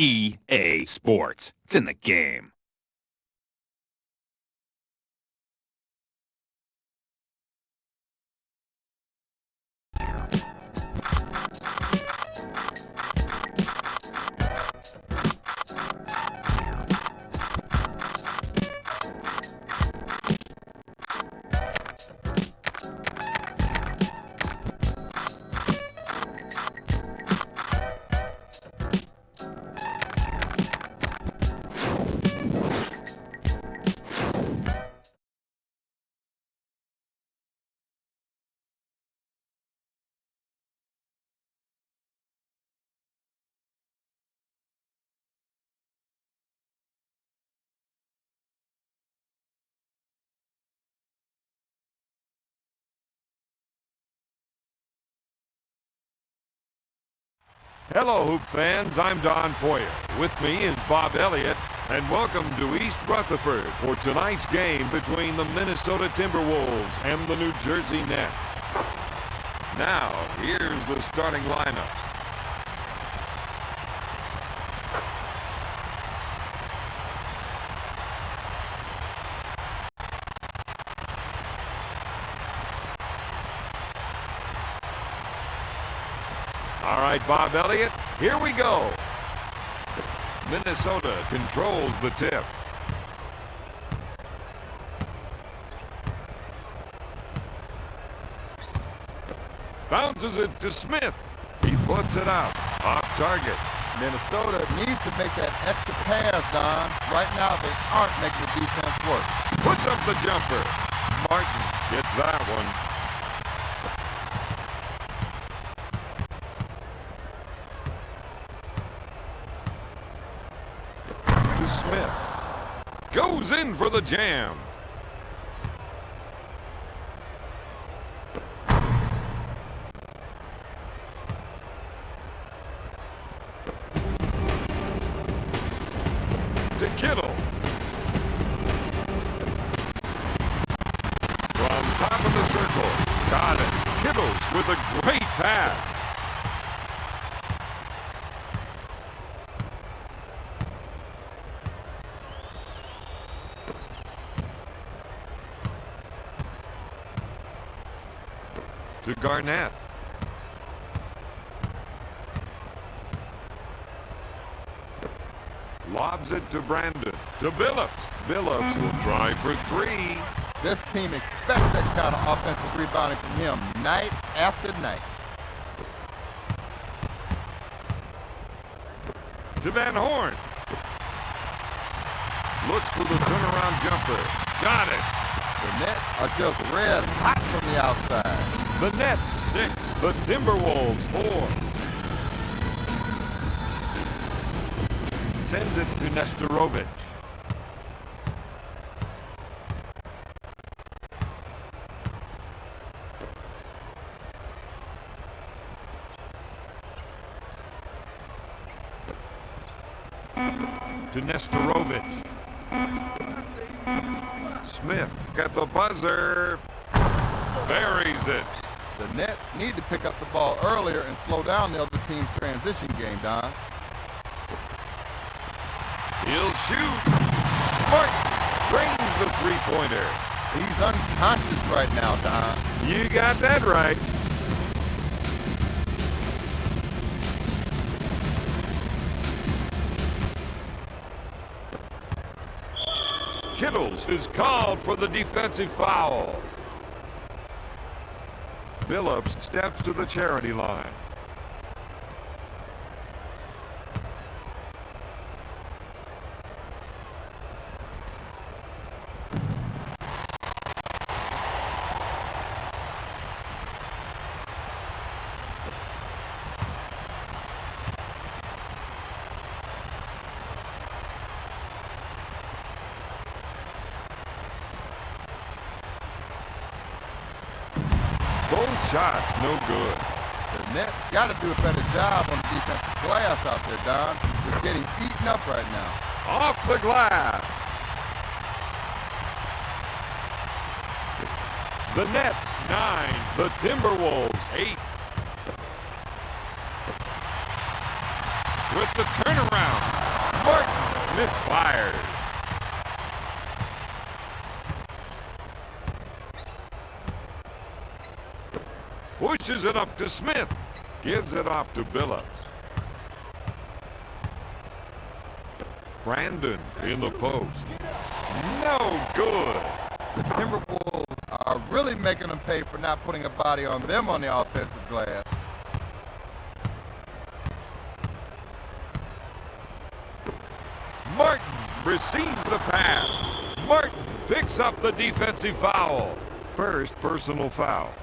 EA Sports. It's in the game. Hello, Hoop fans. I'm Don Poyer. With me is Bob Elliott, and welcome to East Rutherford for tonight's game between the Minnesota Timberwolves and the New Jersey Nets. Now, here's the starting lineups. All right, Bob Elliott, here we go. Minnesota controls the tip. Bounces it to Smith. He puts it out. Off target. Minnesota needs to make that extra pass, Don. Right now, they aren't making the defense work. Puts up the jumper. Martin gets that one. Smith goes in for the jam. To Kittle. From top of the circle. Got it. Kittles with a great pass. To Garnett. Lobs it to Brandon. To Billups. Billups will try for three. This team expects that kind of offensive rebounding from him night after night. To Van Horn. Looks for the turnaround jumper. Got it. The Nets are just red hot from the outside. The Nets 6, the Timberwolves 4. Sends it to Nesterovic. To Nesterovic. Smith got the buzzer. Buries it. The Nets need to pick up the ball earlier and slow down the other team's transition game, Don. He'll shoot. Martin brings the three-pointer. He's unconscious right now, Don. You got that right. Kittles is called for the defensive foul. Billups steps to the charity line. Both shots no good. The Nets got to do a better job on the defensive glass out there, Don. They're getting eaten up right now. Off the glass. The Nets 9, the Timberwolves 8. With the turnaround. Misfired. Pushes it up to Smith. Gives it off to Billups. Brandon in the post. No good. The Timberwolves are really making them pay for not putting a body on them on the offensive glass. Martin receives the pass. Martin picks up the defensive foul. First personal foul.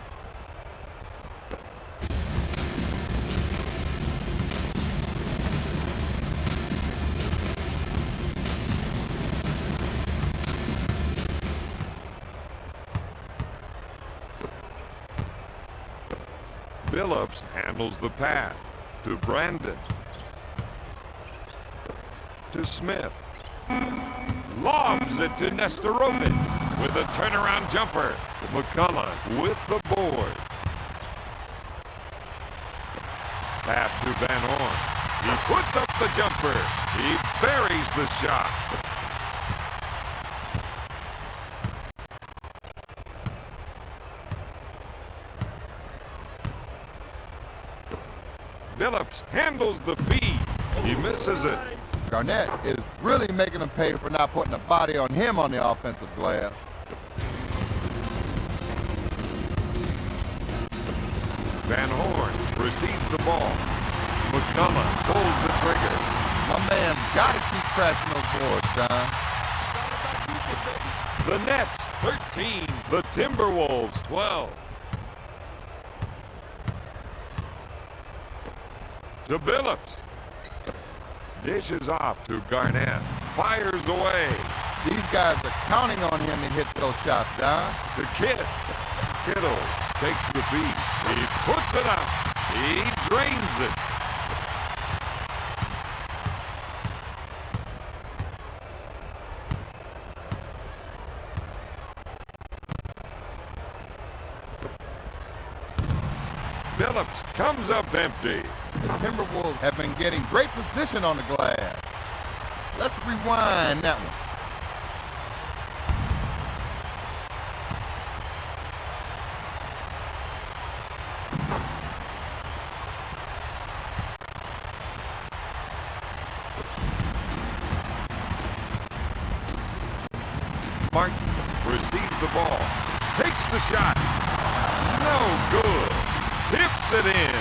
Billups handles the pass to Brandon. To Smith. Lobs it to Nestorovic with a turnaround jumper. McCullough with the board. Pass to Van Horn. He puts up the jumper. He buries the shot. Billups handles the feed. He misses it. Garnett is really making them pay for not putting a body on him on the offensive glass. Van Horn receives the ball. McCullough pulls the trigger. My man got to keep crashing those boards, Don. The Nets 13, the Timberwolves 12. To Billups. Dishes off to Garnett. Fires away. These guys are counting on him to hit those shots, Don. To Kidd. Kittle takes the feed. He puts it up. He drains it. Billups comes up empty. The Timberwolves have been getting great position on the glass. Let's rewind that one. Martin receives the ball. Takes the shot. No good. Tips it in.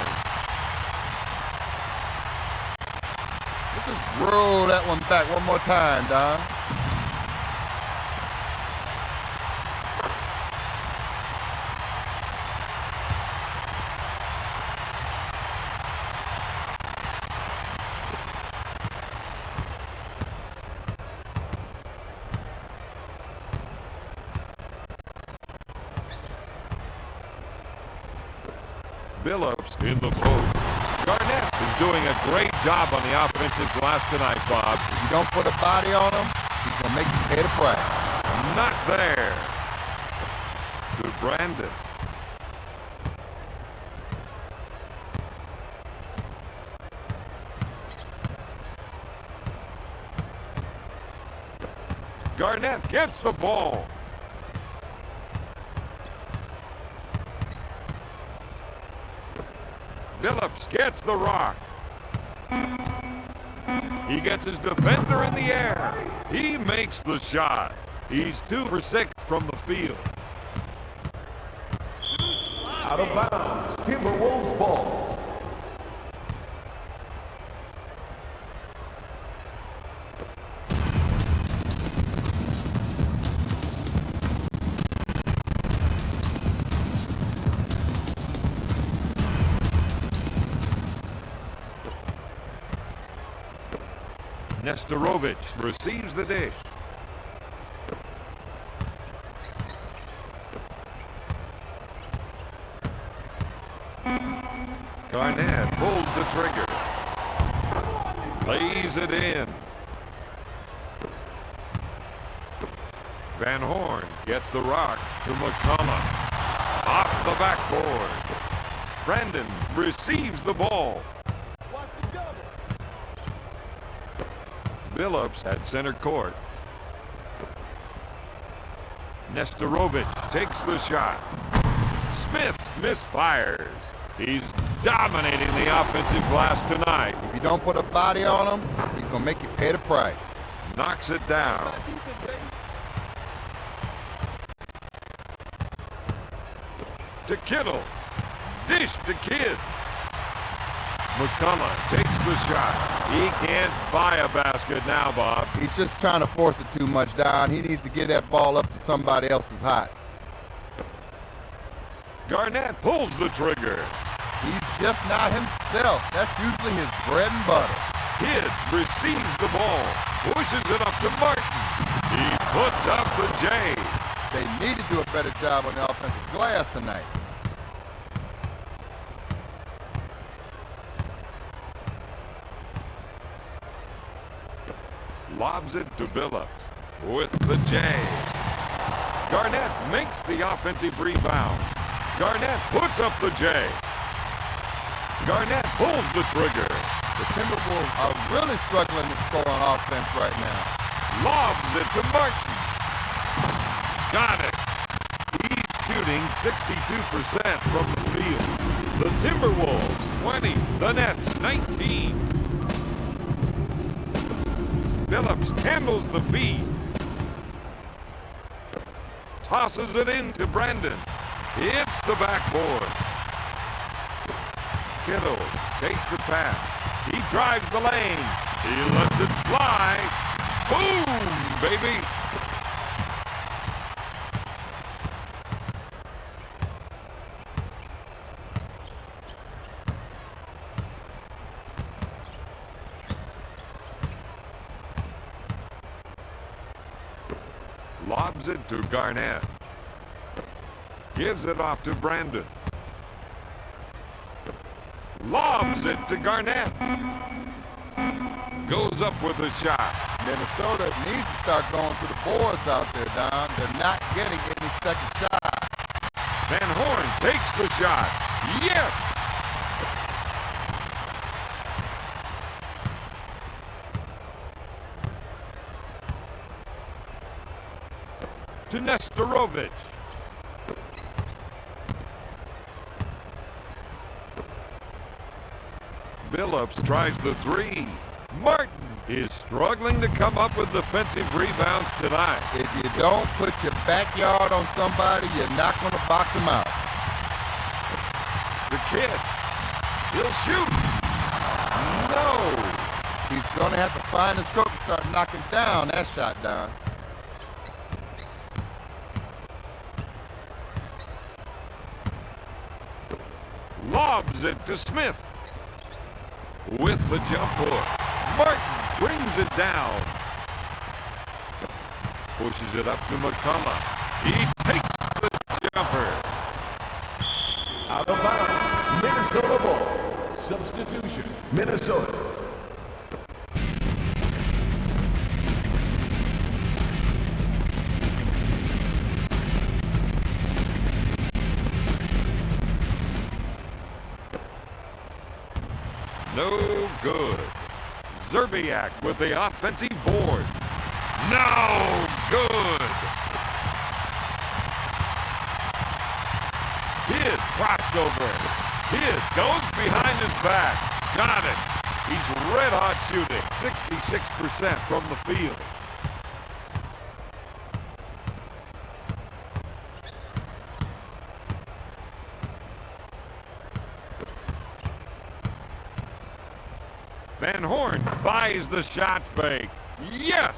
Let's just roll that one back one more time, Don. Billups in the post. Garnett is doing a great job on the offensive glass tonight, Bob. If you don't put a body on him, he's going to make you pay the price. Not there. To Brandon. Garnett gets the ball. Billups gets the rock. He gets his defender in the air. He makes the shot. He's 2 for 6 from the field. Out of bounds, Timberwolves ball. Nestorovic receives the dish. Garnett pulls the trigger. Lays it in. Van Horn gets the rock to McCullough. Off the backboard. Brandon receives the ball. Billups at center court. Nestorovic takes the shot. Smith misfires. He's dominating the offensive glass tonight. If you don't put a body on him, he's going to make you pay the price. Knocks it down. To Kittle. Dish to Kidd. McCullough takes the shot. He can't buy a basket now, Bob. He's just trying to force it too much, Don. He needs to get that ball up to somebody else who's hot. Garnett pulls the trigger. He's just not himself. That's usually his bread and butter. Kidd receives the ball. Pushes it up to Martin. He puts up the J. They need to do a better job on the offensive glass tonight. Lobs it to Billups with the J. Garnett makes the offensive rebound. Garnett puts up the J. Garnett pulls the trigger. The Timberwolves are really struggling to score on offense right now. Lobs it to Martin. Got it. He's shooting 62% from the field. The Timberwolves 20, the Nets 19. Billups handles the feed. Tosses it in to Brandon. Hits the backboard. Kittle takes the pass. He drives the lane. He lets it fly. Boom, baby. Lobs it to Garnett. Gives it off to Brandon. Lobs it to Garnett. Goes up with a shot. Minnesota needs to start going to the boards out there, Don. They're not getting any second shot. Van Horn takes the shot. Yes! To Nestorovic. Billups tries the three. Martin is struggling to come up with defensive rebounds tonight. If you don't put your backyard on somebody, you're not going to box them out. The kid. He'll shoot. No. He's going to have to find the stroke and start knocking down that shot, Don. Lobs it to Smith. With the jump hook. Martin brings it down. Pushes it up to McCullough. He takes the jumper. Out of bounds. Minnesota ball. Substitution. Minnesota. No good. Zerbiak with the offensive board. No good. Kidd crossover. Kidd goes behind his back. Got it. He's red hot shooting. 66% from the field. Van Horn buys the shot fake. Yes!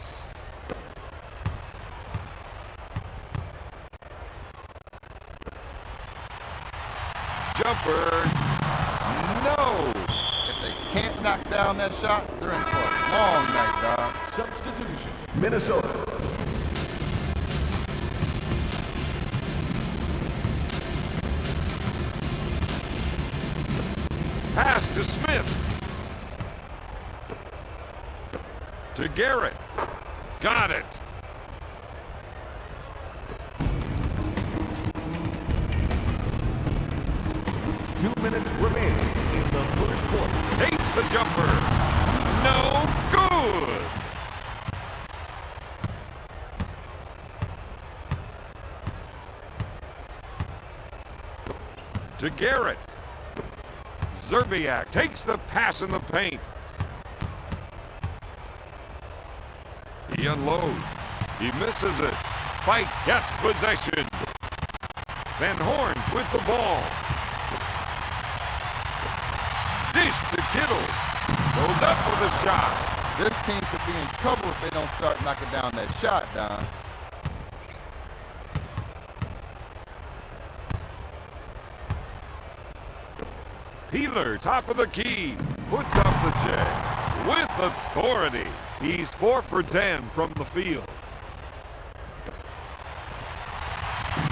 Jumper. No! If they can't knock down that shot, they're in for a long night, Don. Substitution. Minnesota. Pass to Smith. To Garrett. Got it. Remaining in the first quarter. Takes the jumper. No good. to Garrett. Zerbiak takes the pass in the paint. He unloads. He misses it. Spike gets possession. Van Horn's with the ball. Dish to Kittle. Goes up with a shot. This team could be in trouble if they don't start knocking down that shot, Don. Peeler, top of the key, puts up the J with authority. He's 4 for 10 from the field.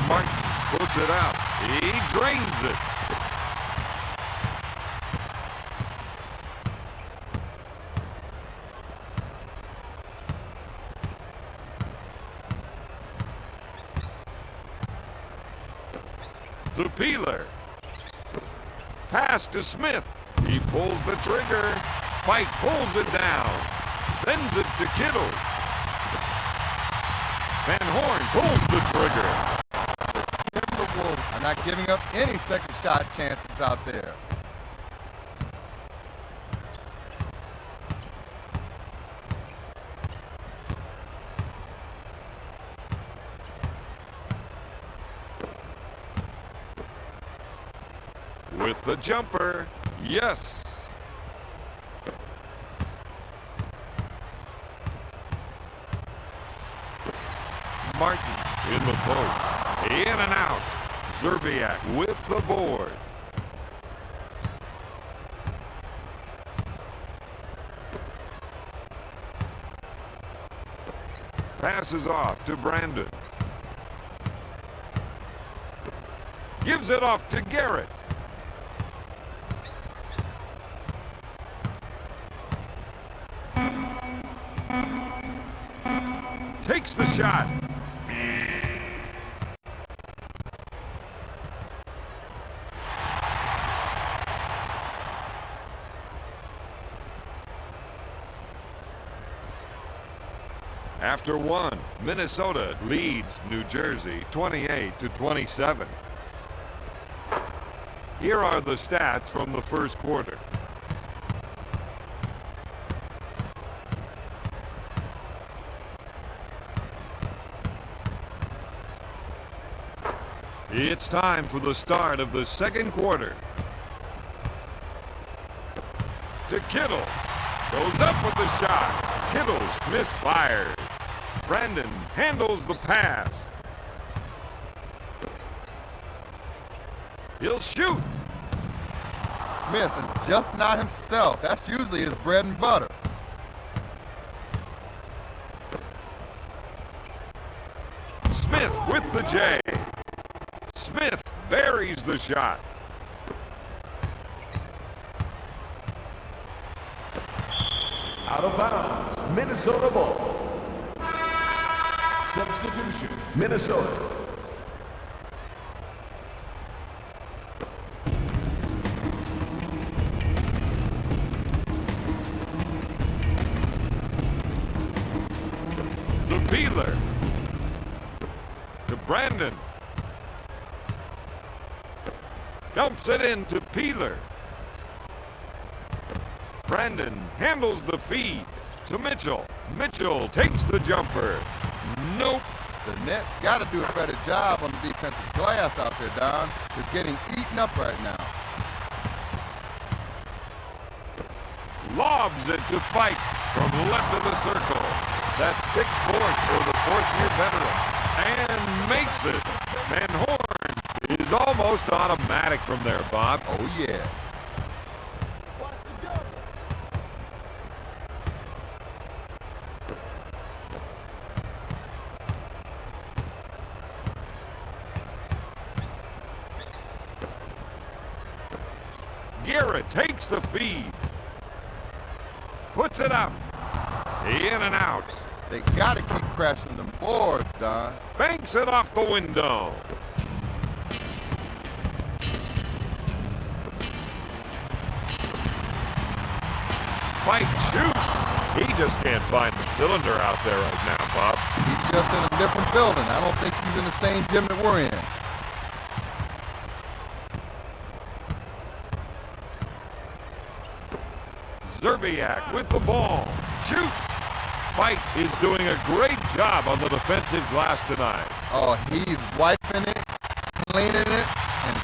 Martin puts it out. He drains it. To Peeler. Pass to Smith. He pulls the trigger. Spike pulls it down. Sends it to Kittle. Van Horn pulls the trigger. The Timberwolves are not giving up any second shot chances out there. With the jumper, yes. Martin in the post, in and out. Zerbiak with the board. Passes off to Brandon. Gives it off to Garrett. Takes the shot. After one, Minnesota leads New Jersey 28-27. Here are the stats from the first quarter. It's time for the start of the second quarter. To Kittle. Goes up with the shot. Kittle's misfires. Brandon handles the pass. He'll shoot. Smith is just not himself. That's usually his bread and butter. Smith with the J. Smith buries the shot. Out of bounds, Minnesota ball. Substitution, Minnesota. To Peeler. To Brandon. Dumps it in to Peeler. Brandon handles the feed to Mitchell. Mitchell takes the jumper. Nope. The Nets got to do a better job on the defensive glass out there, Don. They're getting eaten up right now. Lobs it to Fike from left of the circle. That's 6 points for the fourth-year veteran. And makes it. Van Horn is almost automatic from there, Bob. Oh, yes. Garrett takes the feed. Puts it up. In and out. They got to keep crashing them boards, Don. Banks it off the window. Mike shoots. He just can't find the cylinder out there right now, Bob. He's just in a different building. I don't think he's in the same gym that we're in. Zerbiak with the ball. Shoots. Fight is doing a great job on the defensive glass tonight. Oh, he's wiping it, cleaning it, and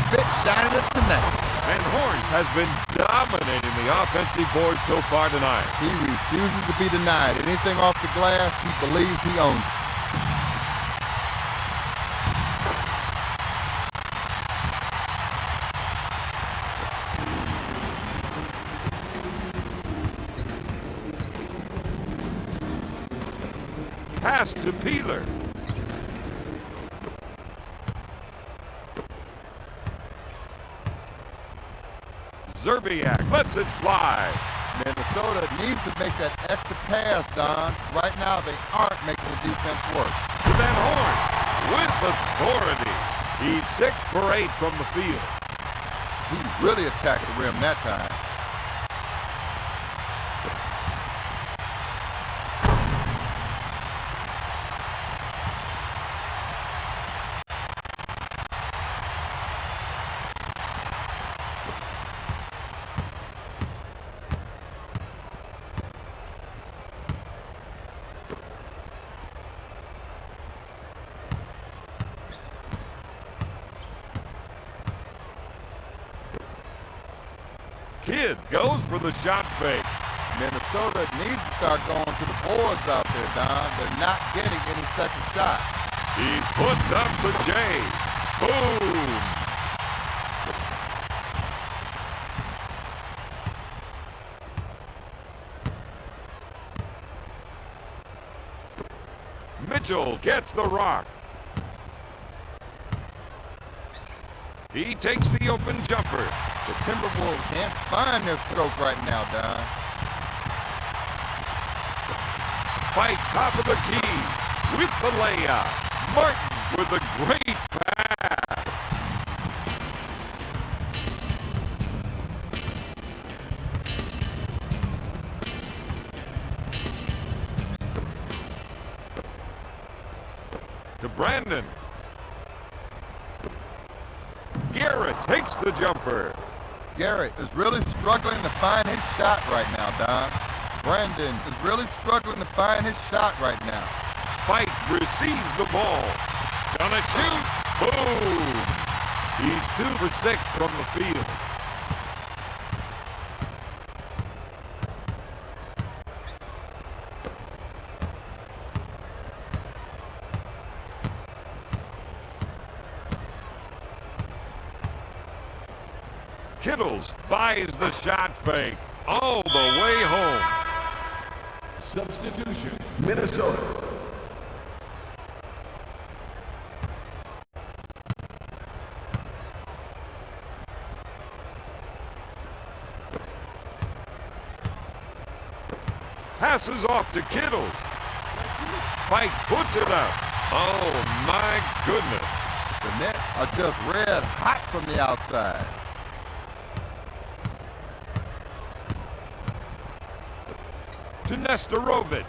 spit shining it tonight. Van Horn has been dominating the offensive board so far tonight. He refuses to be denied. Anything off the glass, he believes he owns it. Pass to Peeler. Zerbiak lets it fly. Minnesota needs to make that extra pass, Don. Right now, they aren't making the defense work. To Van Horn with authority. He's 6 for 8 from the field. He really attacked the rim that time. Kidd goes for the shot fake. Minnesota needs to start going to the boards out there, Don. They're not getting any second shot. He puts up the J. Boom! Mitchell gets the rock. He takes the open jumper. The Timberwolves can't find their stroke right now, Don. Fight top of the key with the layup. Martin with a great pass. To Brandon. Garrett takes the jumper. Garrett is really struggling to find his shot right now, Don. Brandon is really struggling to find his shot right now. Fight receives the ball. Gonna shoot. Boom! He's 2 for 6 from the field. Kittles buys the shot fake all the way home. Substitution, Minnesota. Passes off to Kittle. Fight puts it up. Oh my goodness. The Nets are just red hot from the outside. To Nestorovic.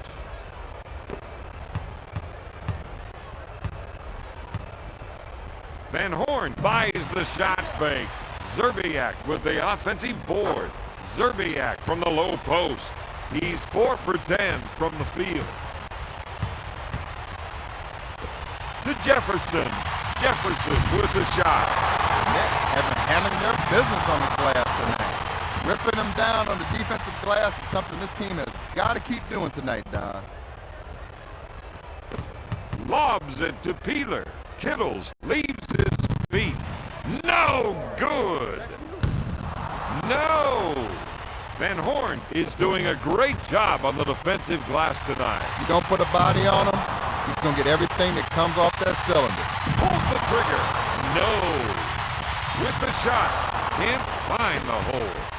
Van Horn buys the shot fake. Zerbiak with the offensive board. Zerbiak from the low post. He's 4 for 10 from the field. To Jefferson. Jefferson with the shot. The Nets have been handling their business on this glass tonight. Ripping them down on the defensive glass is something this team has got to keep doing tonight, Don. Lobs it to Peeler. Kittles leaves his feet. No good. No. Van Horn is doing a great job on the defensive glass tonight. You don't put a body on him, he's going to get everything that comes off that cylinder. Pulls the trigger. No. With the shot. Can't find the hole.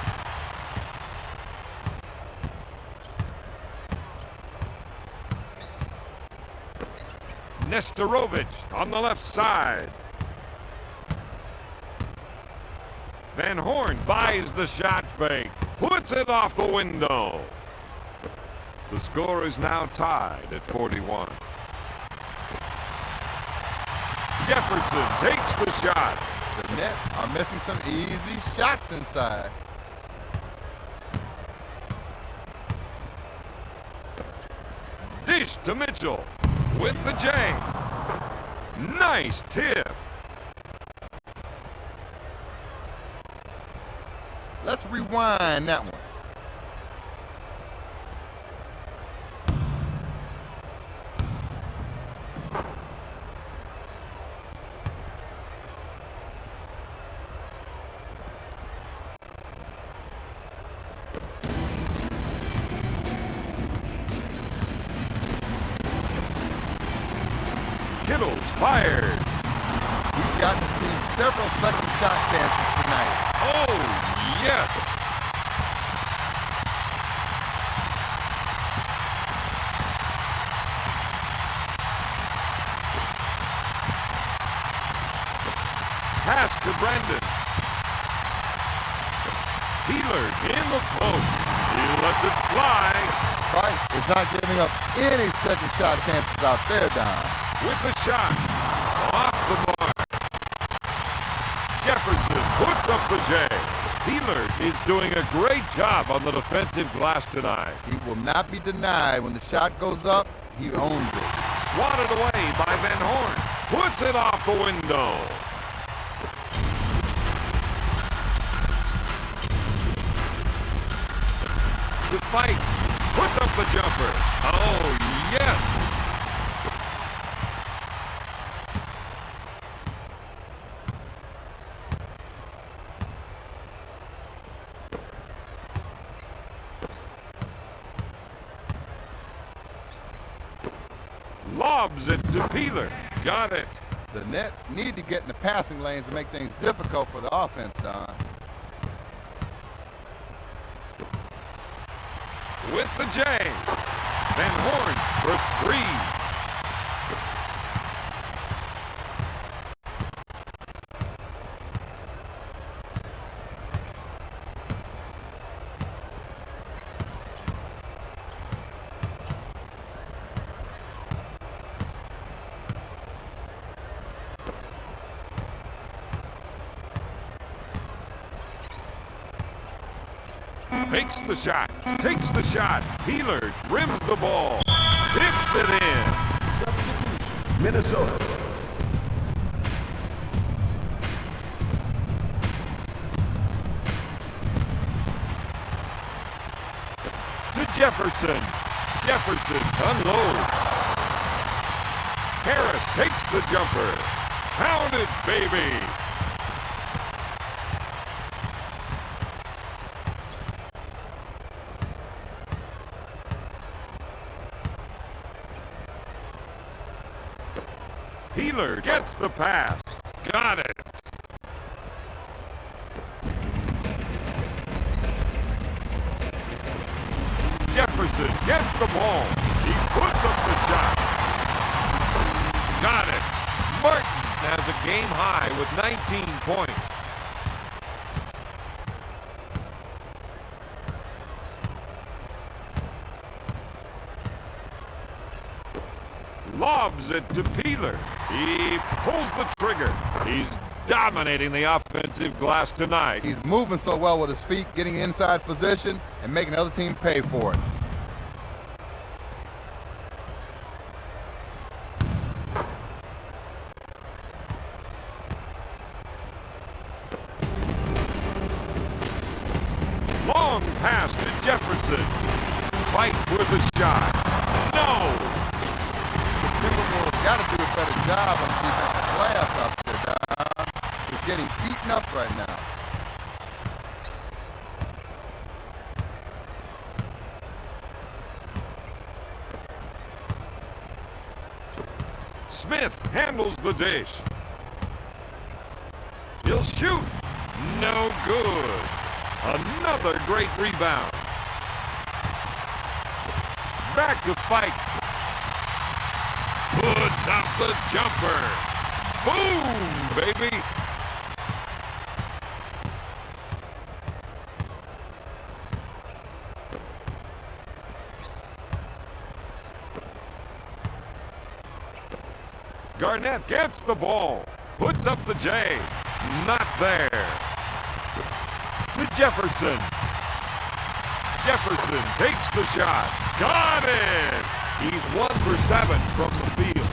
Nestorovic on the left side. Van Horn buys the shot fake. Puts it off the window. The score is now tied at 41. Jefferson takes the shot. The Nets are missing some easy shots inside. to Mitchell with the J. Nice tip. Let's rewind that one. Kittle's fired. He's gotten his team several second shot chances tonight. Oh, yes. Pass to Brendan. Healer in the post. He lets it fly. Price is not giving up any second shot chances out there, Don. With the shot. Off the mark. Jefferson puts up the J. Healer is doing a great job on the defensive glass tonight. He will not be denied. When the shot goes up, he owns it. Swatted away by Van Horn. Puts it off the window. To fight. Puts up the jumper. Oh, yes. Lobs it to Peeler. Got it. The Nets need to get in the passing lanes and make things difficult for the offense, Don. With the J. Van Horn for three. Takes the shot. Takes the shot. Healer rims the ball. Tips it in. Substitution. Minnesota. To Jefferson. Jefferson unloads. Harris takes the jumper. Count it, baby. Healer gets the pass. Got it. Jefferson gets the ball. He puts up the shot. Got it. Martin has a game high with 19 points. Lobs it to Peeler. He pulls the trigger. He's dominating the offensive glass tonight. He's moving so well with his feet, getting inside position, and making the other team pay for it. Long pass to Jefferson. Fight with the shot. No! Timberwolves got to do a better job on the defensive glass out there, Don. They're getting eaten up right now. Smith handles the dish. He'll shoot. No good. Another great rebound. Back to fight. Puts up the jumper. Boom, baby. Garnett gets the ball. Puts up the J. Not there. To Jefferson. Jefferson takes the shot. Got it. He's 1 for 7 from the field.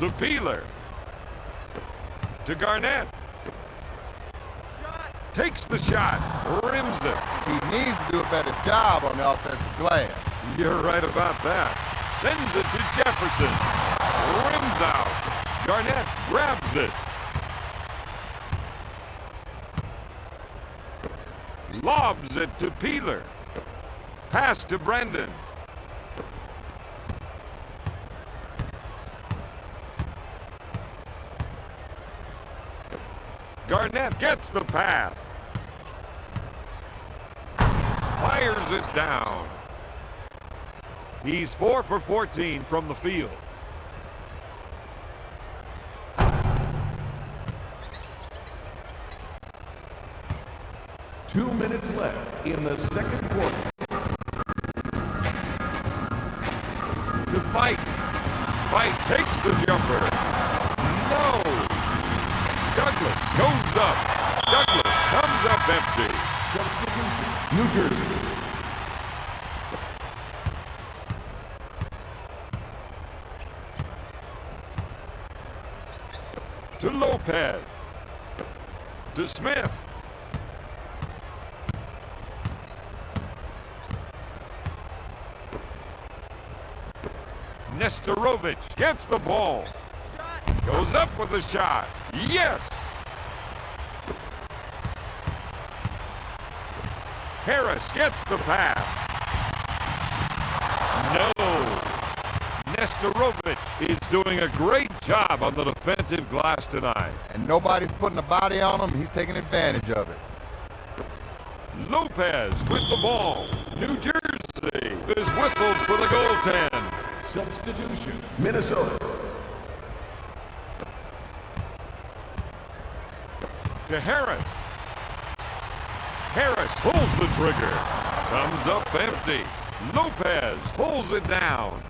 To Peeler. To Garnett. Takes the shot. Rims it. He needs to do a better job on the offensive glass. You're right about that. Sends it to Jefferson. Rims out. Garnett grabs it. Lobs it to Peeler. Pass to Brandon. Garnett gets the pass. Fires it down. He's 4 for 14 from the field. Two minutes left in the second quarter. To Fight. Fight takes the jumper. No. Douglas goes up. Douglas comes up empty. Substitution, New Jersey. To Lopez. To Smith. Nesterovich gets the ball. Goes up with the shot. Yes! Harris gets the pass. No! Nesterovich is doing a great job on the defensive glass tonight. And nobody's putting a body on him. He's taking advantage of it. Lopez with the ball. New Jersey is whistled for the goaltend. Substitution, Minnesota. To Harris. Harris pulls the trigger. Comes up empty. Lopez pulls it down.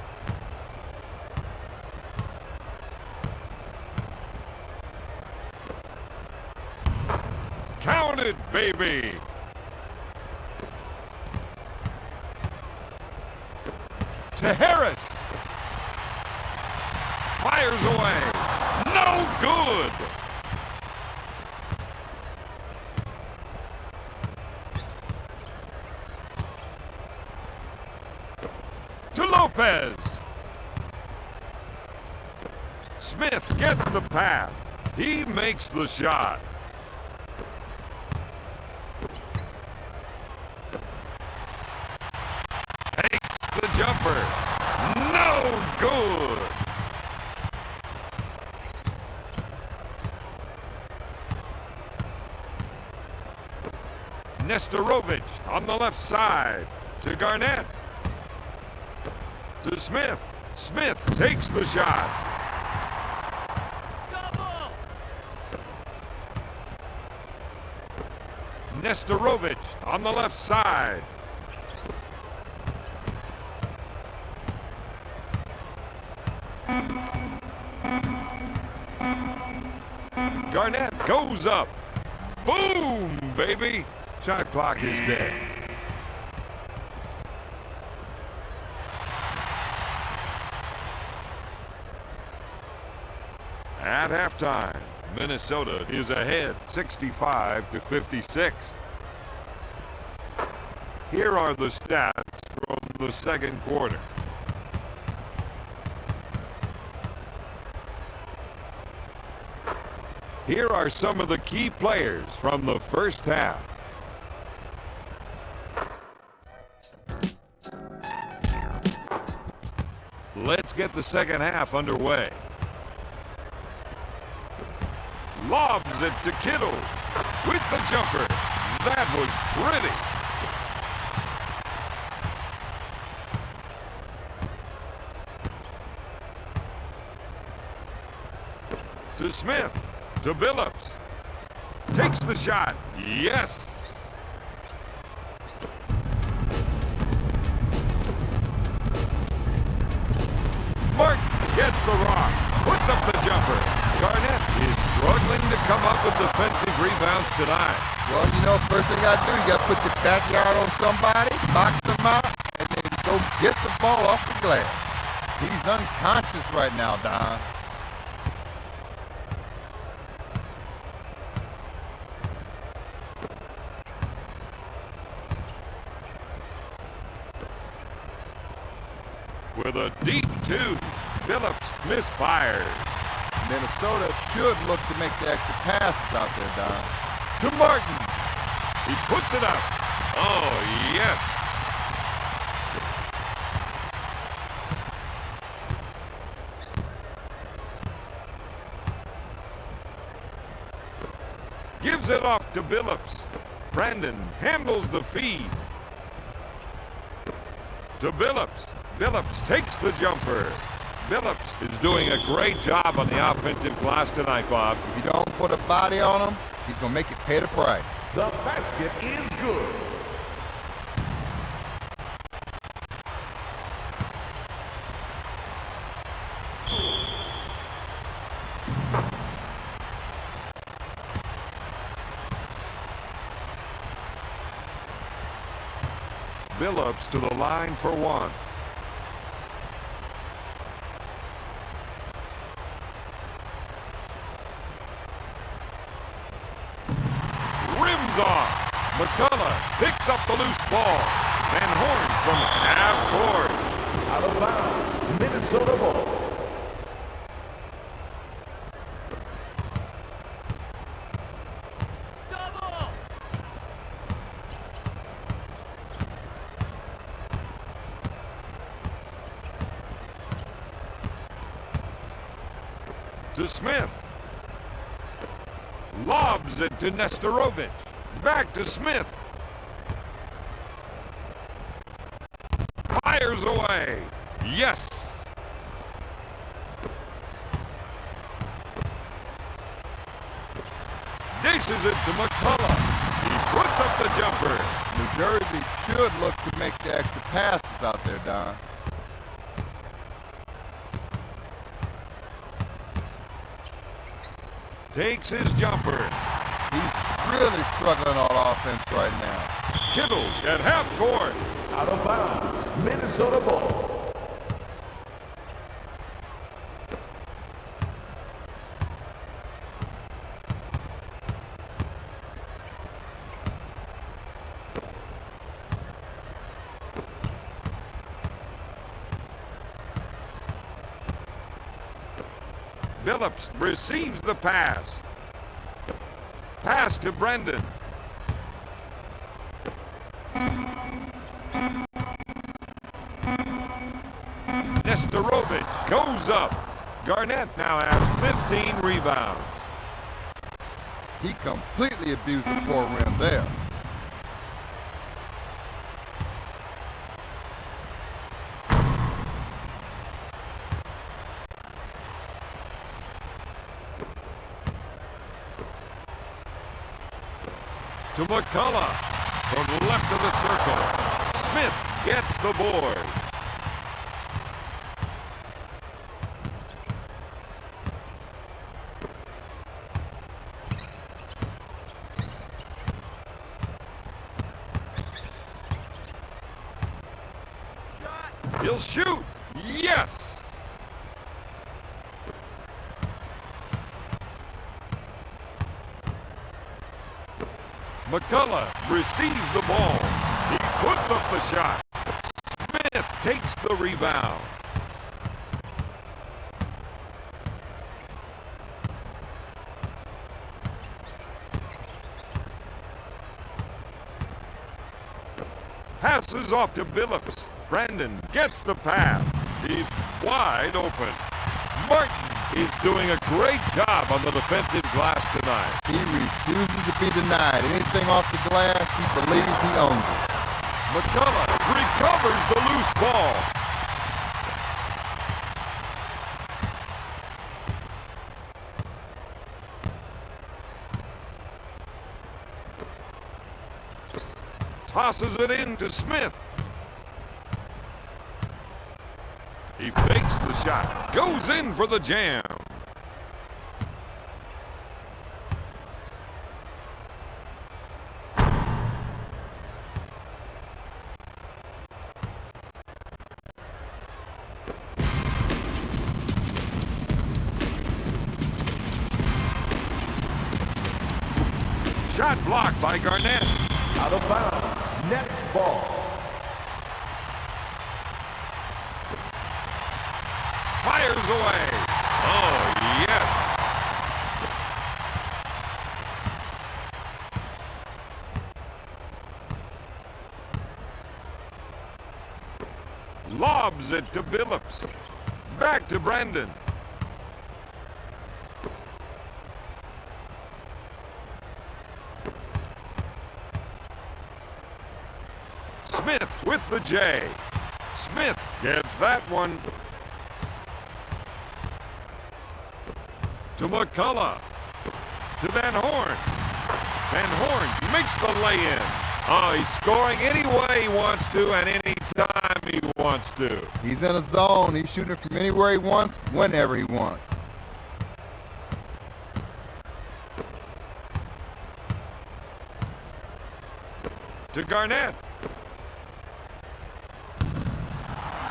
Count it, baby. To Harris. Fires away. No good. To Lopez. Smith gets the pass. He makes the shot. Takes the jumper. No good. Nesterovich on the left side. To Garnett. To Smith. Smith takes the shot. Double. Nesterovich on the left side. Garnett goes up. Boom, baby. Shot clock is dead. At halftime, Minnesota is ahead 65-56. Here are the stats from the second quarter. Here are some of the key players from the first half. Let's get the second half underway. Lobs it to Kittle with the jumper. That was pretty. To Smith. To Billups. Takes the shot. Yes. Martin gets the rock. Puts up the jumper. Garnett is struggling to come up with defensive rebounds tonight. Well, you know, first thing you got to do, you got to put your backyard on somebody, box them out, and then go get the ball off the glass. He's unconscious right now, Don. With a deep two, Phillips misfires. Minnesota should look to make the extra passes out there, Don. To Martin. He puts it up. Oh, yes. Gives it off to Phillips. Brandon handles the feed. To Phillips. Phillips takes the jumper. Phillips is doing a great job on the offensive glass tonight, Bob. If you don't put a body on him, he's going to make it pay the price. The basket is good. Phillips to the line for one. Rims off. McCullough picks up the loose ball. Van Horn from half court. Out of bounds. Minnesota ball. To Smith. Lobs it to Nesterovic. Back to Smith. Fires away. Yes. Dishes it to McCullough. He puts up the jumper. New Jersey should look to make the extra passes out there, Don. Takes his jumper. He's really struggling on offense right now. Kittles at half court. Out of bounds. Minnesota ball. Phillips receives the pass. Pass to Brendan. Nesterovic goes up. Garnett now has 15 rebounds. He completely abused the four rim there. To McCullough from the left of the circle. Smith gets the board. He'll shoot. Yes. McCullough receives the ball. He puts up the shot. Smith takes the rebound. Passes off to Phillips. Brandon gets the pass. He's wide open. Martin is doing a great job on the defensive glass tonight. He refuses to be denied. Anything off the glass, he believes he owns it. McCullough recovers the loose ball. Tosses it in to Smith. He fakes the shot. Goes in for the jam. Shot blocked by Garnett. Out of bounds. Next ball. Fires away. Oh, yes. Lobs it to Billups. Back to Brandon. Smith with the J. Smith gets that one. To McCullough. To Van Horn. Van Horn makes the lay-in. Oh, he's scoring any way he wants to and any time he wants to. He's in a zone. He's shooting from anywhere he wants, whenever he wants. To Garnett.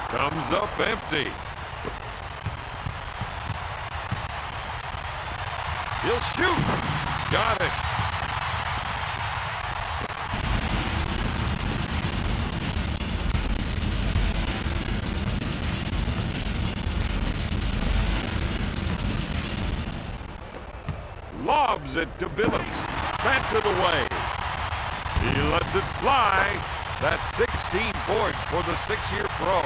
Comes up empty. He'll shoot. Got it. Lobs it to Billups. Bats it away. He lets it fly. That's 16 points for the 6-year pro.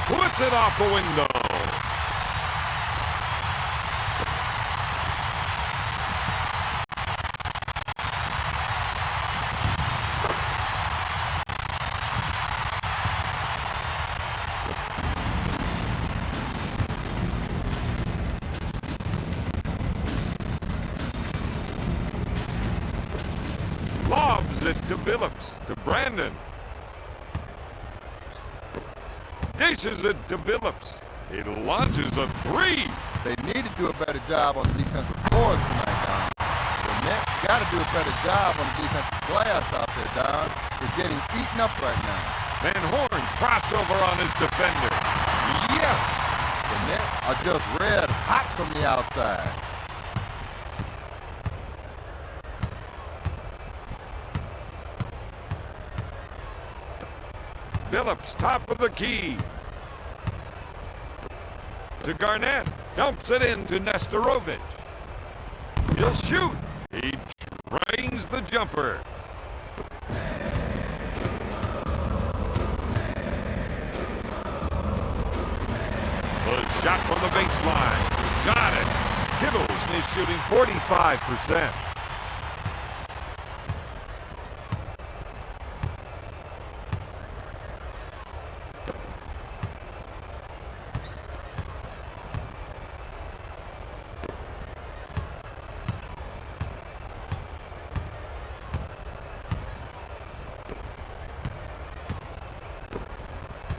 Puts it off the window. Lobs it to Billups, to Brandon. Dishes it to Billups. He launches a three. They need to do a better job on the defensive boards tonight, Don. The Nets got to do a better job on the defensive glass out there, Don. They're getting eaten up right now. Van Horn crossover on his defender. Yes! The Nets are just red hot from the outside. Billups, top of the key. To Garnett. Dumps it in to Nestorovic. He'll shoot. He drains the jumper. The shot from the baseline. Got it. Kittles is shooting 45%.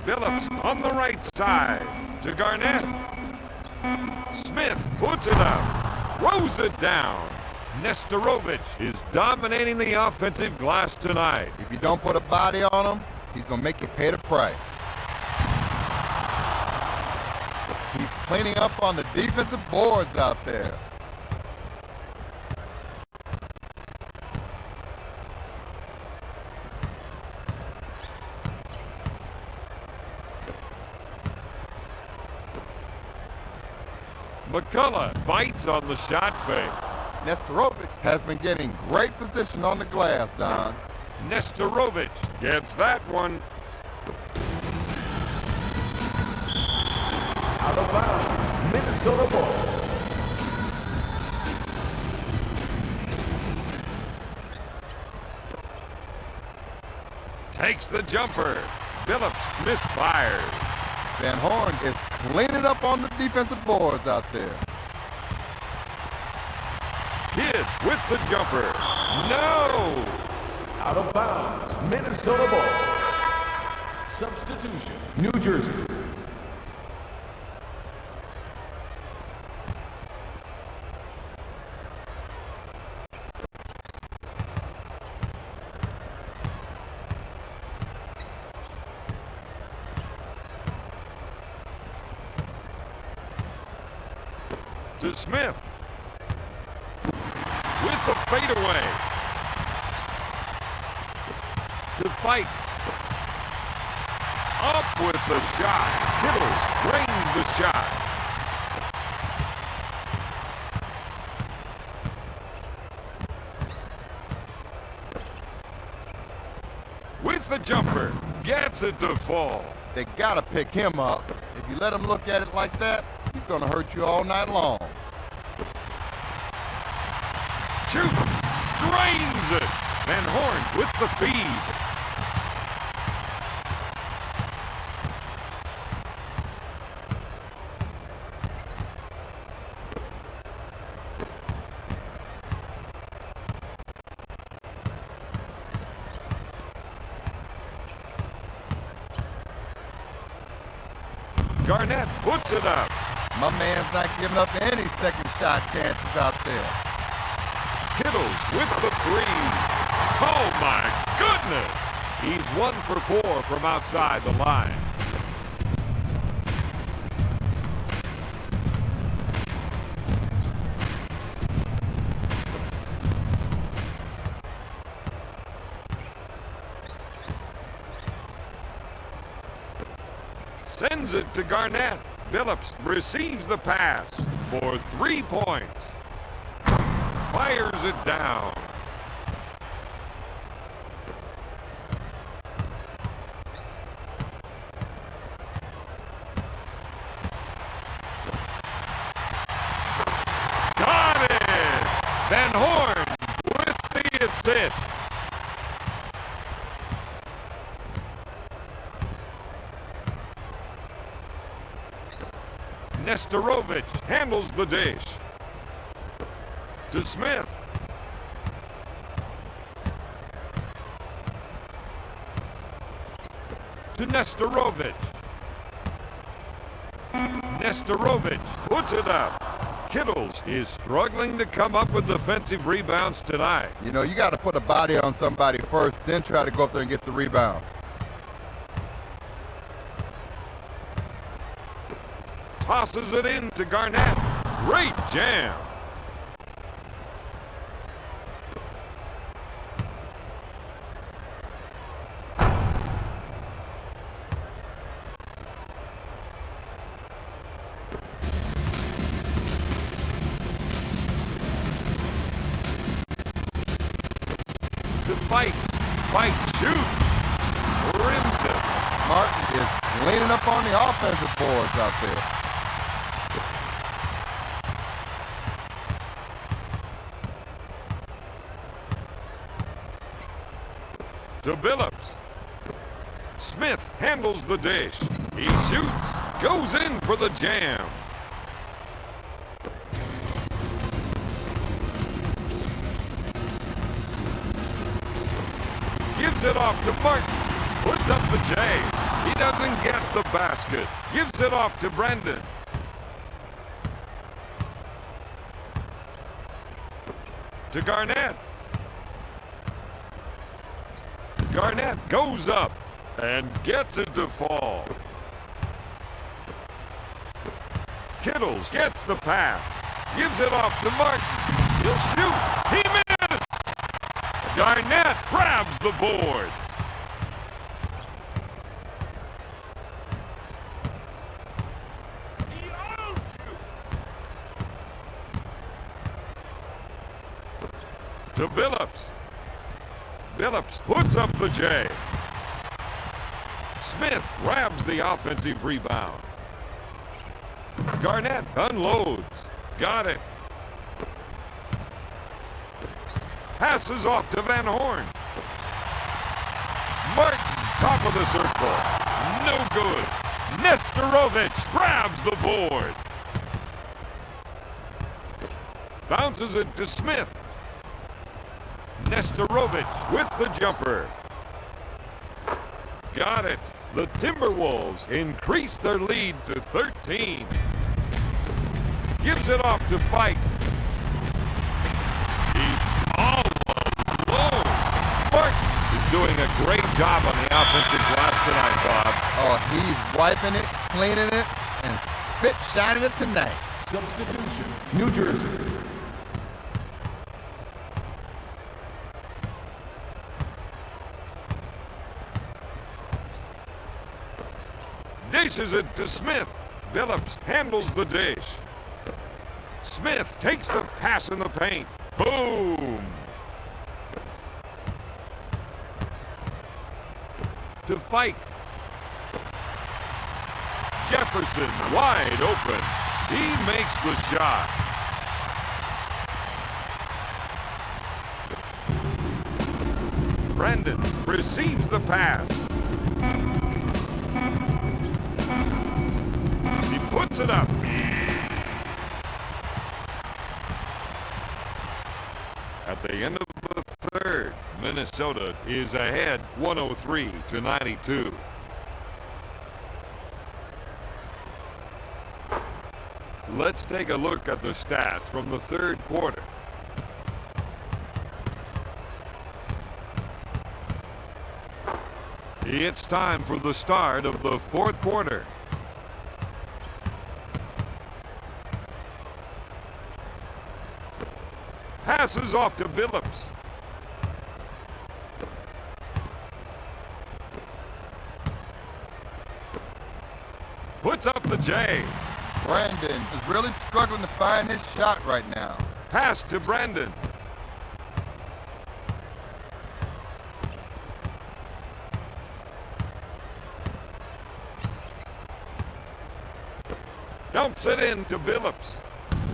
Billups on the right side to Garnett. Smith puts it up, throws it down. Nestorovic is dominating the offensive glass tonight. If you don't put a body on him, he's going to make you pay the price. He's cleaning up on the defensive boards out there. McCullough bites on the shot fake. Nestorovic has been getting great position on the glass, Don. Nestorovic gets that one. Out of bounds. Minnesota ball. Takes the jumper. Billups misfires. Van Horn is cleaning up on the defensive boards out there. Kidd with the jumper. No! Out of bounds. Minnesota ball. Substitution. New Jersey. To Smith. With the fadeaway. To Fight. Up with the shot. Kittles drains the shot. With the jumper. Gets it to fall. They gotta pick him up. If you let him look at it like that, he's gonna hurt you all night long. Shoots. Drains it. Van Horn with the feed. Garnett puts it up. My man's not giving up any second shot chances out there. Kittles with the three. Oh my goodness! He's 1 for 4 from outside the line. Sends it to Garnett. Phillips receives the pass for 3 points. Fires it down. Got it! Van Horn with the assist. Nesterovich handles the dish. To Smith. To Nesterovich. Nesterovich puts it up. Kittles is struggling to come up with defensive rebounds tonight. You know, you gotta put a body on somebody first, then try to go up there and get the rebound. Tosses it in to Garnett. Great jam. To Fight. Fight shoots. Rims it. Martin is leaning up on the offensive boards out there. To Phillips. Smith handles the dish. He shoots. Goes in for the jam. Gives it off to Martin. Puts up the J. He doesn't get the basket. Gives it off to Brendan. To Garnett. Garnett goes up and gets it to fall. Kittles gets the pass. Gives it off to Martin. He'll shoot. He missed. Garnett grabs the board. To Phillips. Phillips puts up the J. Smith grabs the offensive rebound. Garnett unloads. Got it. Passes off to Van Horn. Martin, top of the circle. No good. Nesterovich grabs the board. Bounces it to Smith. Nesterovich with the jumper. Got it. The Timberwolves increase their lead to 13. Gives it off to Fight. He's all alone. Martin is doing a great job on the offensive glass tonight, Bob. Oh, he's wiping it, cleaning it, and spit shining it tonight. Substitution, New Jersey. Dishes it to Smith. Billups handles the dish. Smith takes the pass in the paint. Boom! To fight. Jefferson wide open. He makes the shot. Brandon receives the pass. He puts it up. At the end of the third, Minnesota is ahead 103-92. Let's take a look at the stats from the third quarter. It's time for the start of the fourth quarter. Passes off to Billups. Puts up the J. Brandon is really struggling to find his shot right now. Pass to Brandon. Dumps it in to Billups.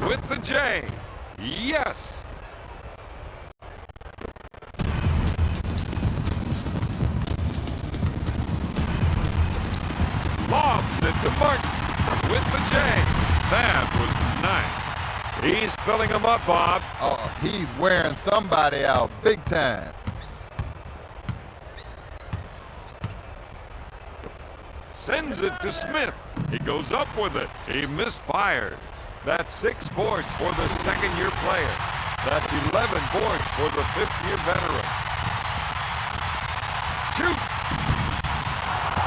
With the J. Yes! Lobs it to Martin. With the J. That was nice. He's filling them up, Bob. Oh, he's wearing somebody out big time. Sends it to Smith. He goes up with it. He misfires. That's 6 boards for the second-year player. That's 11 boards for the fifth-year veteran. Shoots.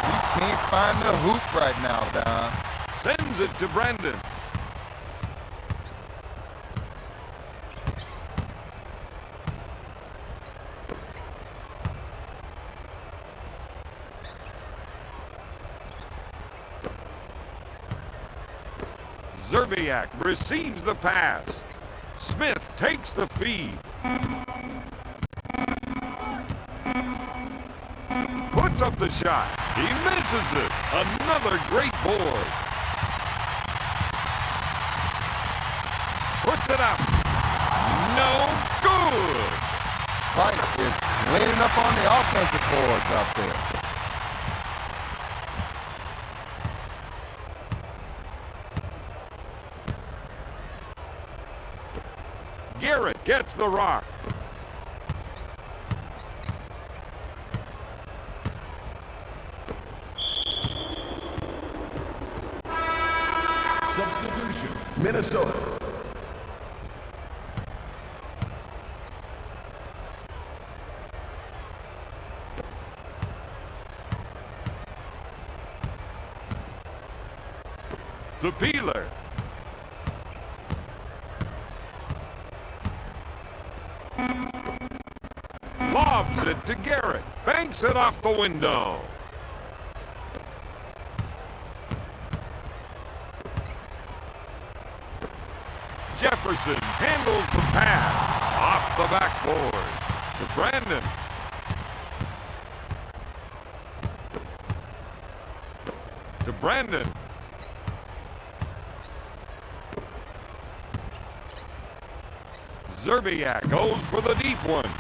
He can't find the hoop right now, Don. Sends it to Brandon. Zerbiak receives the pass. Smith takes the feed. Puts up the shot. He misses it. Another great board. Puts it up. No good. Price is cleaning up on the offensive boards out there. Garrett gets the rock. Substitution, Minnesota. To Peeler. Lobs it to Garrett. Banks it off the window. Jefferson handles the pass. Off the backboard. To Brandon. To Brandon. Zerbiak goes for the deep one.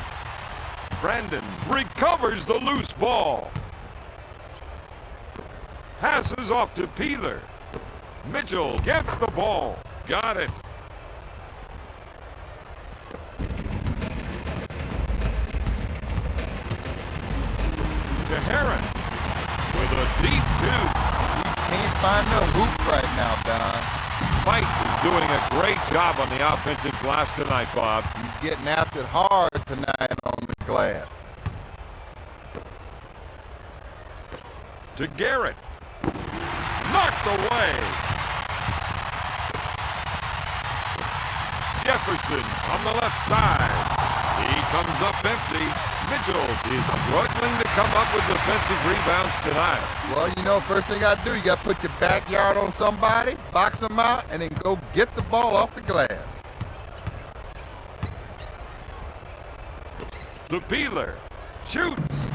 Brandon recovers the loose ball. Passes off to Peeler. Mitchell gets the ball. Got it. To Harris with a deep two. He can't find the hoop right now, Don. Fight is doing a great job on the offensive glass tonight, Bob. He's getting after it hard tonight on the glass. To Garrett. Knocked away. Jefferson on the left side. He comes up empty. Mitchell is struggling to come up with defensive rebounds tonight. Well, you know, first thing I do, you got to put your backyard on somebody, box them out, and then go get the ball off the glass. The Peeler shoots.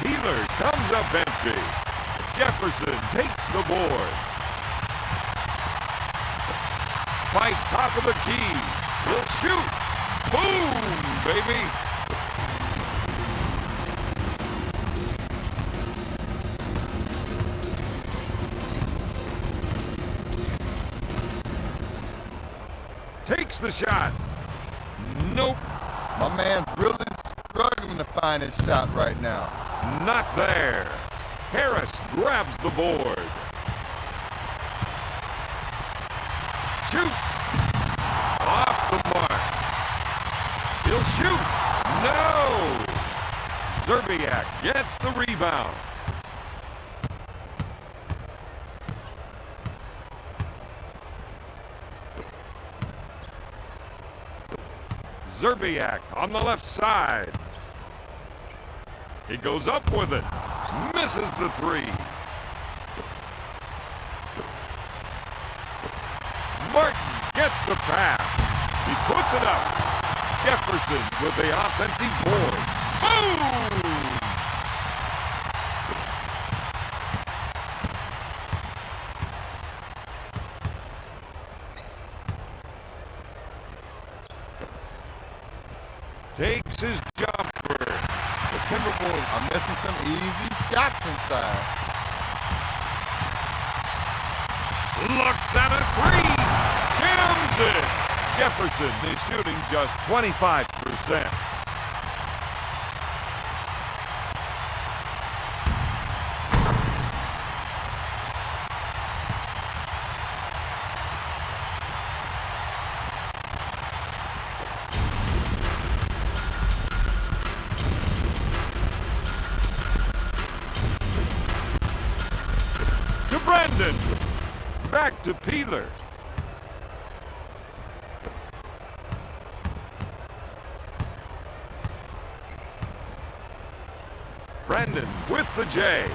Peeler comes up empty. Jefferson takes the board. By top of the key. He'll shoot. Boom, baby. Takes the shot. Nope. My man's really struggling to find his shot right now. Not there. Harris grabs the board. Shoots. Off the mark. He'll shoot. No. Zerbiak gets the rebound. Zerbiak on the left side. He goes up with it. Misses the three. Martin gets the pass. He puts it up. Jefferson with the offensive board. Boom! Takes his jumper. The Timberwolves are missing some easy shots inside. Looks at a three. Jams it. Jefferson is shooting just 25%. To Brandon. Back to Peeler. Brandon with the J.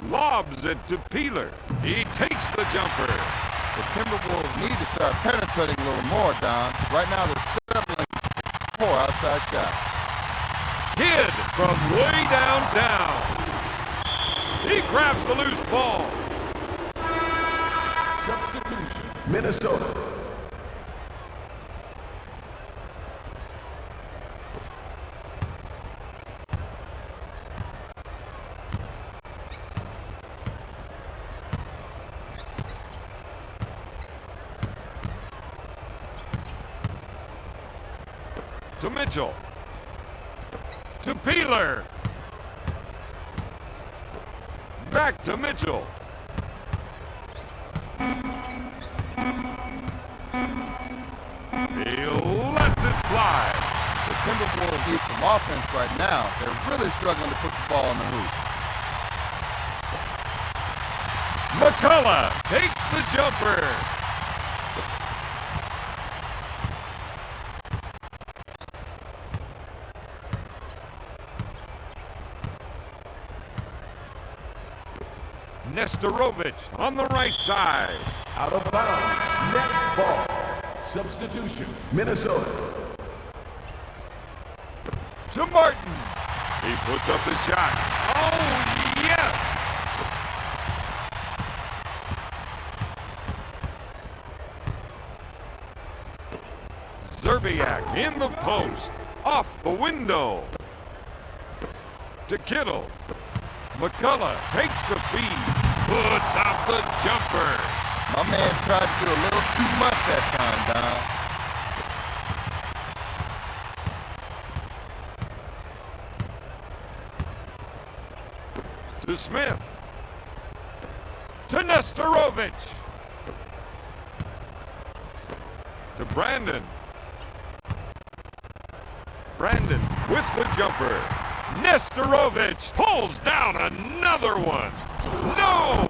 Lobs it to Peeler. He takes the jumper. The Timberwolves need to start penetrating a little more, Don. Right now they're settling for outside shots. Kid from way downtown. He grabs the loose ball. Substitution. Minnesota. To Mitchell. To Peeler. Back to Mitchell. He lets it fly. The Timberwolves need some offense right now. They're really struggling to put the ball in the hoop. McCullough takes the jumper. Nesterovich on the right side. Out of bounds. Net ball. Substitution. Minnesota. To Martin. He puts up the shot. Oh, yes! Zerbiak in the post. Off the window. To Kittle. McCullough takes the feed. Puts out the jumper. My man tried to do a little too much that time, Don. To Smith. To Nesterovich. To Brandon. Brandon with the jumper. Nesterovich pulls down another one. No!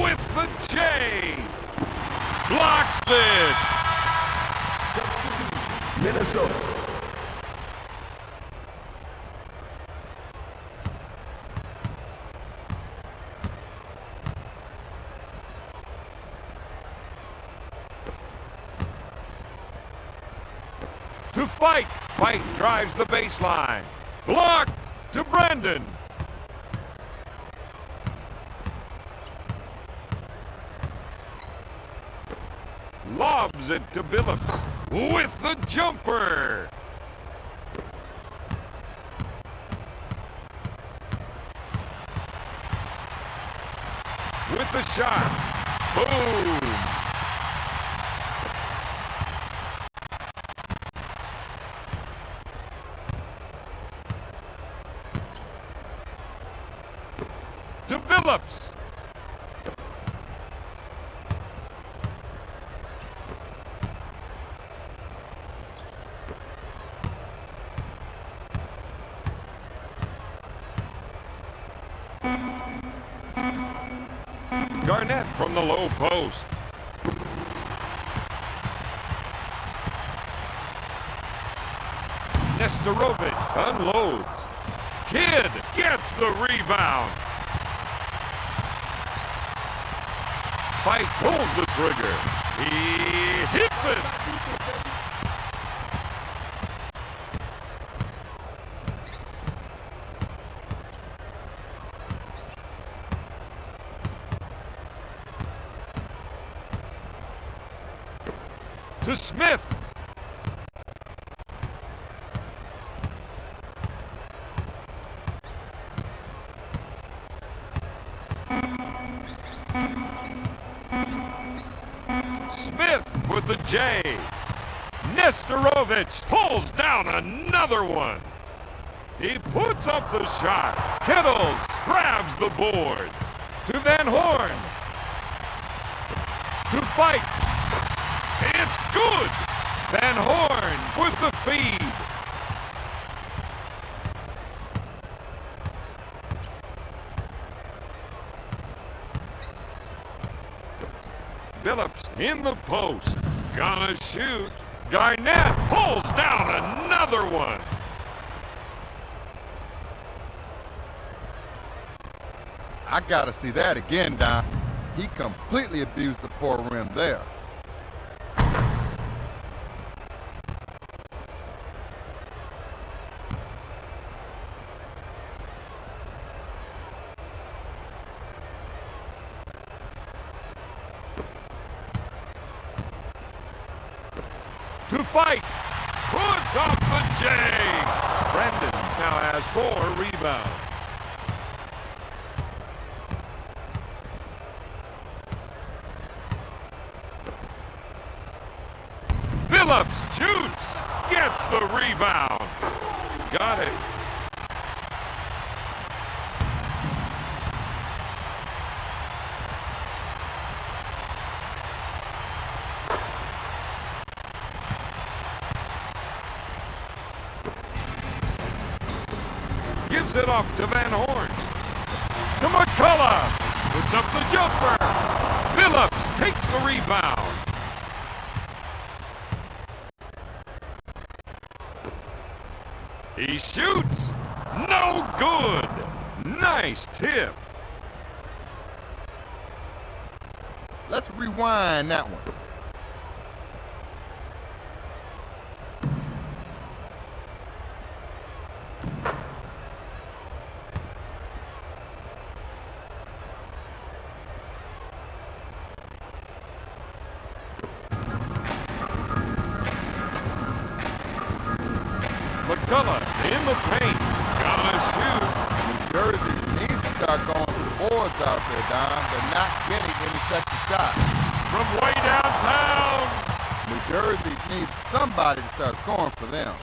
With the J. blocks it. Minnesota. To Fight. Fight drives the baseline. Blocked to Brandon. Lobs it to Billups with the jumper. With the shot. Boom. To Billups. Garnett from the low post. Nesterovic unloads. Kidd gets the rebound. Fight pulls the trigger. He hits it. To Smith. Smith with the J. Nesterovic pulls down another one. He puts up the shot. Kittles grabs the board. To Van Horn. To Fight. It's good. Van Horn with the feed. Billups in the post. Gonna shoot. Garnett pulls down another one. I gotta see that again, Don. He completely abused the poor rim there. To Fight. Puts up the J. Brandon now has 4 rebounds. Billups shoots. Gets the rebound. Got it. Gives it off to Van Horn. To McCullough. Puts up the jumper. Billups takes the rebound. He shoots. No good. Nice tip. Let's rewind that one. McCullough in the paint. Gonna shoot. New Jersey needs to start going to the boards out there, Don. They're not getting any second shot. From way downtown. New Jersey needs somebody to start scoring for them.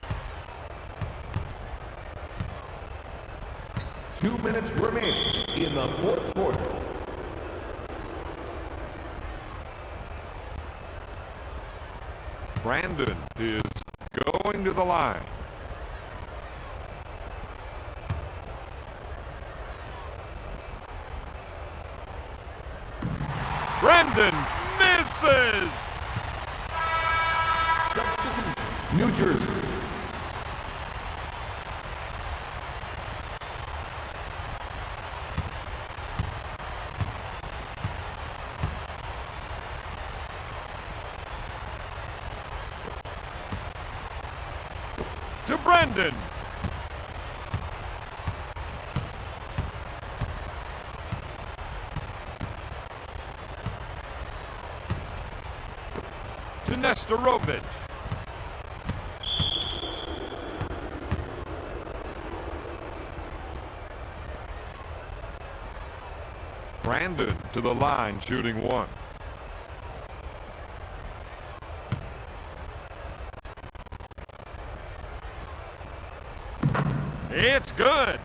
2 minutes remaining in the fourth quarter. Brandon is going to the line. Brandon misses! New Jersey. To Brendan. To Nesterovic. Brandon to the line, shooting one. It's good.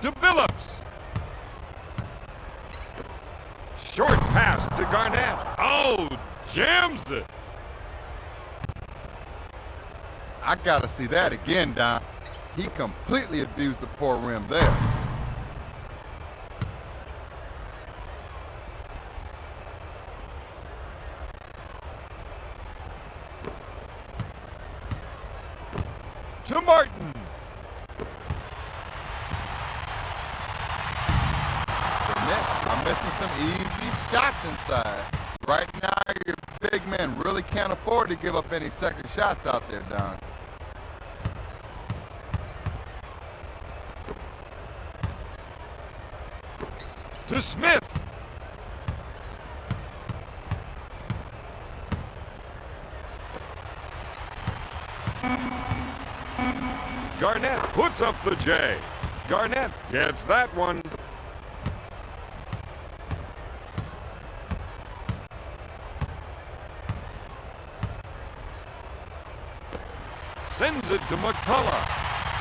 To Billups. Short pass to Garnett. Oh, jams it. I gotta see that again, Don. He completely abused the poor rim there. To Martin. The Nets are missing some easy shots inside. Right now, your big men really can't afford to give up any second shots out there, Don. To Smith. Garnett puts up the J. Garnett gets that one. Sends it to McCullough.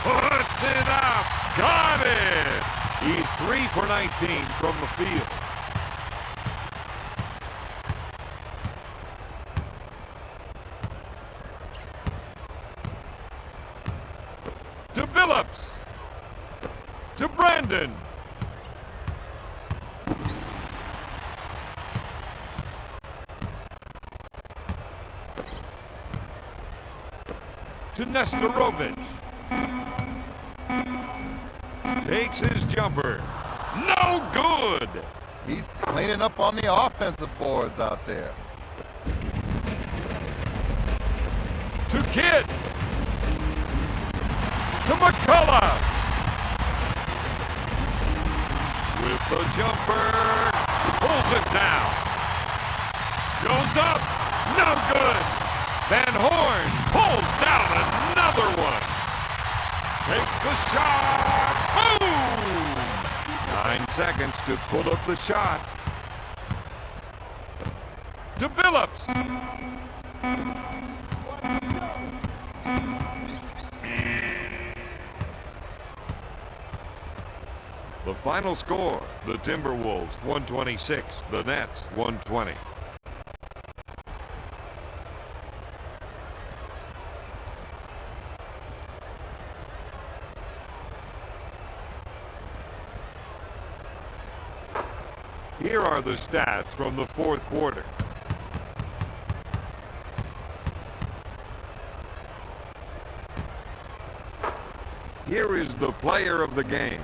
Puts it up. Got it. He's 3 for 19 from the field. To Billups. To Brandon. To Nesterovic. Takes his jumper. No good! He's cleaning up on the offensive boards out there. To Kidd. To McCullough. With the jumper. Pulls it down. Goes up. No good. Van Horn pulls down another one. Takes the shot. Boom! 9 seconds to pull up the shot. To Billups. The final score, the Timberwolves 126, the Nets 120. Here are the stats from the fourth quarter. Here is the player of the game.